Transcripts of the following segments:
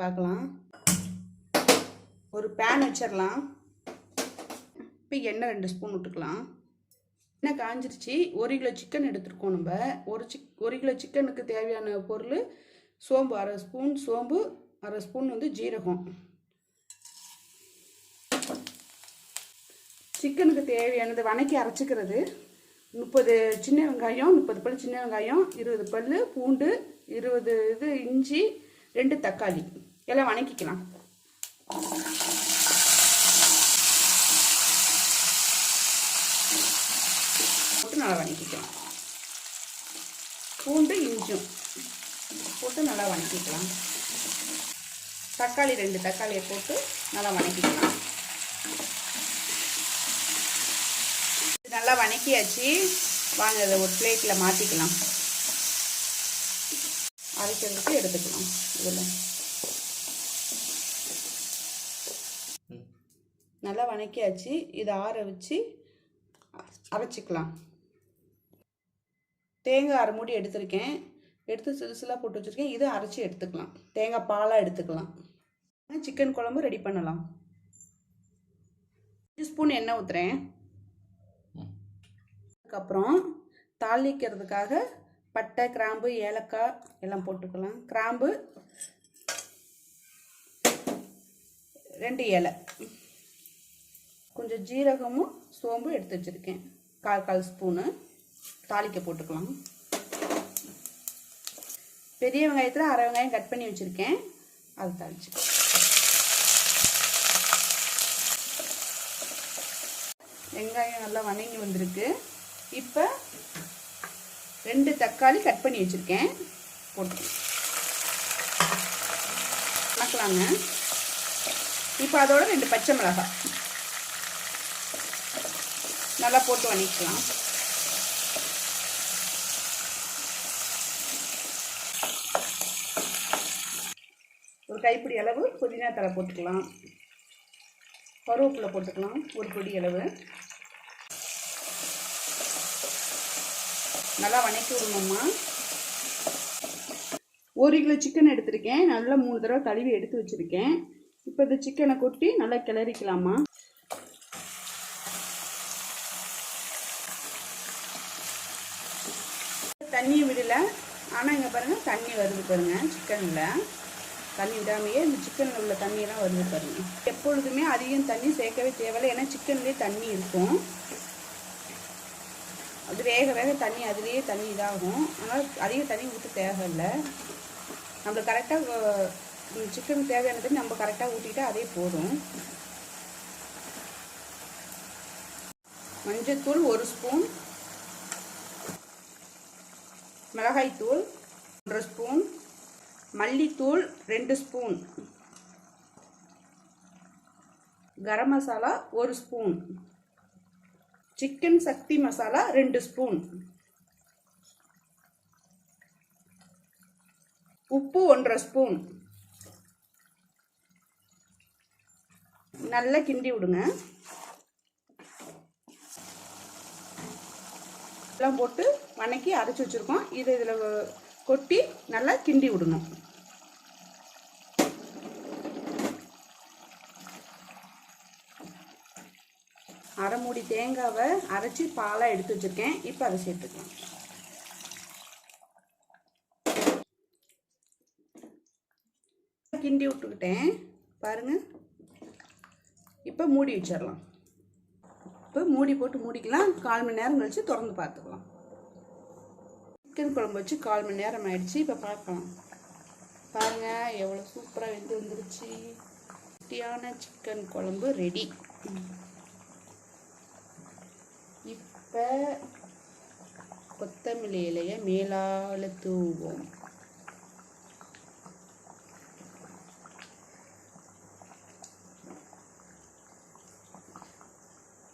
பார்க்கலாம். ஒரு பேன் வச்சிடலாம். இப்போ எண்ணெய் 2 ஸ்பூன் விட்டுக்கலாம். எண்ணெய் காஞ்சிருச்சு. 1 கிலோ சிக்கன் எடுத்துருக்கோம். நம்ம 1 கிலோ சிக்கனுக்கு தேவையான பொருள் சோம்பு 1/2 ஸ்பூன், சோம்பு 1/2 ஸ்பூன் வந்து ஜீரகம். சிக்கனுக்கு தேவையானது வணக்கி அரைச்சிக்கிறது 30 சின்ன வெங்காயம், 30 பல் சின்ன வெங்காயம், 20 பல் பூண்டு, 20 இது இஞ்சி, 2 தக்காளி எல்லாம் வணக்கிக்கலாம். போட்டு நல்லா வணக்கிக்கலாம். பூண்டு இஞ்சும் போட்டு நல்லா வணக்கிக்கலாம். தக்காளி 2 தக்காளியை போட்டு நல்லா வணக்கிக்கலாம். நல்லா வணக்கியாச்சு. வாங்க இதை ஒரு பிளேட்டில் மாற்றிக்கலாம். அரைக்கிறதுக்கு எடுத்துக்கலாம். இதில் நல்லா வணக்கியாச்சு. இதை ஆற வச்சு அரைச்சிக்கலாம். தேங்காய் 1/2 மூடி எடுத்திருக்கேன். எடுத்து சிறுசிலாக போட்டு வச்சுருக்கேன். இதை அரைச்சி எடுத்துக்கலாம். தேங்காய் பாலாக எடுத்துக்கலாம். சிக்கன் குழம்பு ரெடி பண்ணலாம். 1 ஸ்பூன் எண்ணெய் ஊற்றுறேன். அதுக்கப்புறம் தாளிக்கிறதுக்காக பட்டை, கிராம்பு, ஏலக்காய் எல்லாம் போட்டுக்கலாம். கிராம்பு 2 இலை, கொஞ்சம் ஜீரகமும் சோம்பு எடுத்து வச்சுருக்கேன். 1/4 ஸ்பூனு தாளிக்க போட்டுக்கலாம். பெரிய வெங்காயத்தில் 1/2 வெங்காயம் கட் பண்ணி வச்சுருக்கேன். அது தாளிச்சுக்கலாம். வெங்காயம் நல்லா வணங்கி வந்திருக்கு. இப்போ 2 தக்காளி கட் பண்ணி வச்சுருக்கேன். போட்டுக்கலாம். வணக்கலாங்க. இப்போ அதோட 2 பச்சை மிளகாய் நல்லா போட்டு வணக்கலாம். ஒரு கைப்பிடி அளவு புதினா தழை போட்டுக்கலாம். கருவேப்பிலை போட்டுக்கலாம். ஒரு பொடி அளவு. நல்லா வணக்கி விடணும்மா. 1 கிலோ சிக்கன் எடுத்திருக்கேன். நல்லா 3 தடவை கழுவி எடுத்து வச்சுருக்கேன். இப்போ இந்த சிக்கனை கொட்டி நல்லா கிளறிக்கலாமா. தண்ணியை விடலை. ஆனால் இங்கே பாருங்கள் தண்ணி வருது பாருங்கள். சிக்கனில் தண்ணி விடாமையே இந்த சிக்கனில் உள்ள தண்ணியெல்லாம் வருது பாருங்கள். எப்பொழுதுமே அதிகம் தண்ணி சேர்க்கவே தேவையில்லை. ஏன்னா சிக்கன்லேயே தண்ணி இருக்கும். அது வேக வேக தண்ணி அதுலேயே தண்ணி இதாகும். அதனால் அதிக தண்ணி ஊற்ற தேவையில்லை. நம்மளுக்கு கரெக்டாக சிக்கனுக்கு தேவையான தண்ணி நம்ம கரெக்டாக ஊற்றிக்கிட்டால் அதே போதும். மஞ்சத்தூள் 1 ஸ்பூன், மிளகாய்த்தூள் 1/2 ஸ்பூன், மல்லித்தூள் 2 spoon, garam masala 1 spoon, chicken சக்தி மசாலா 2 ஸ்பூன், உப்பு 1/2 ஸ்பூன். நல்லா கிண்டி விடுங்க. எல்லாம் போட்டு வணக்கி அரைச்சி வச்சுருக்கோம். இதை இதில் கொட்டி நல்லா கிண்டி விடணும். அரை மூடி தேங்காவை அரைச்சி பாலாக எடுத்து வச்சுருக்கேன். இப்போ அதை சேர்த்துக்கலாம். கிண்டி விட்டுக்கிட்டேன் பாருங்கள். இப்போ மூடி வச்சிடலாம். இப்போ மூடி போட்டு மூடிக்கலாம். 1/4 மணி நேரம் கழிச்சு திறந்து பார்த்துக்கலாம். சிக்கன் குழம்பு வச்சு 1/4 மணி நேரம் ஆயிடுச்சு. இப்போ பார்க்கலாம். பாருங்கள் எவ்வளோ சூப்பராக வெந்து வந்துருச்சு. டேஸ்டியான சிக்கன் குழம்பு ரெடி. இப்போ கொத்தமல்லி இலையை மேலால தூவோம்.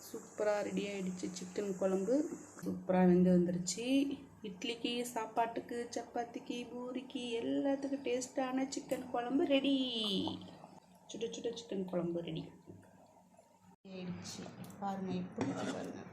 சூப்பராக ரெடி ஆகிடுச்சு. சிக்கன் குழம்பு சூப்பராக வெந்து வந்துருச்சு. இட்லிக்கு, சாப்பாட்டுக்கு, சப்பாத்திக்கு, பூரிக்கு எல்லாத்துக்கும் டேஸ்டான சிக்கன் குழம்பு ரெடி. சுட சுட சிக்கன் குழம்பு ரெடி ஆயிடுச்சு. பாருங்கள் எப்படி பாருங்கள்.